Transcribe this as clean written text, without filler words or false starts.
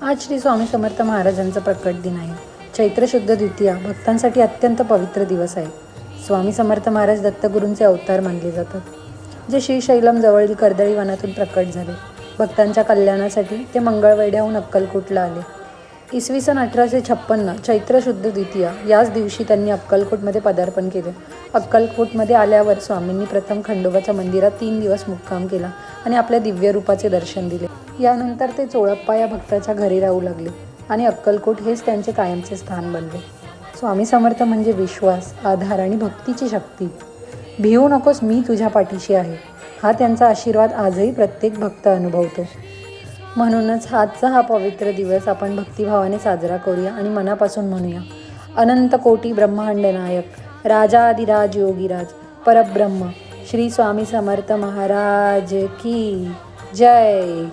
आज श्री स्वामी समर्थ महाराजांचा प्रकट दिन आहे. चैत्र शुद्ध द्वितीया भक्तांसाठी अत्यंत पवित्र दिवस आहे. स्वामी समर्थ महाराज दत्तगुरूंचे अवतार मानले जातात, जे श्रीशैलम जवळील कर्दळी वनातून प्रकट झाले. भक्तांच्या कल्याणासाठी ते मंगळवेढ्याहून अक्कलकोटला आले. इसवी सन 1856 चैत्र शुद्ध द्वितीया याच दिवशी त्यांनी अक्कलकोटमध्ये पदार्पण केले. अक्कलकोटमध्ये आल्यावर स्वामींनी प्रथम खंडोबाच्या मंदिरात 3 दिवस मुक्काम केला आणि आपल्या दिव्य रूपाचे दर्शन दिले. यानंतर ते चोळप्पा या भक्ताच्या घरी राहू लागले आणि अक्कलकोट हेच त्यांचे कायमचे स्थान बनले. स्वामी समर्थ म्हणजे विश्वास, आधार आणि भक्तीची शक्ती. भिवू नकोस, मी तुझ्या पाठीशी आहे, हा त्यांचा आशीर्वाद आजही प्रत्येक भक्त अनुभवतो. म्हणूनच आजचा हा पवित्र दिवस आपण भक्तिभावाने साजरा करूया आणि मनापासून म्हणूया, अनंत कोटी ब्रह्मांड नायक राजाधिराज योगीराज परब्रह्म श्री स्वामी समर्थ महाराज की जय.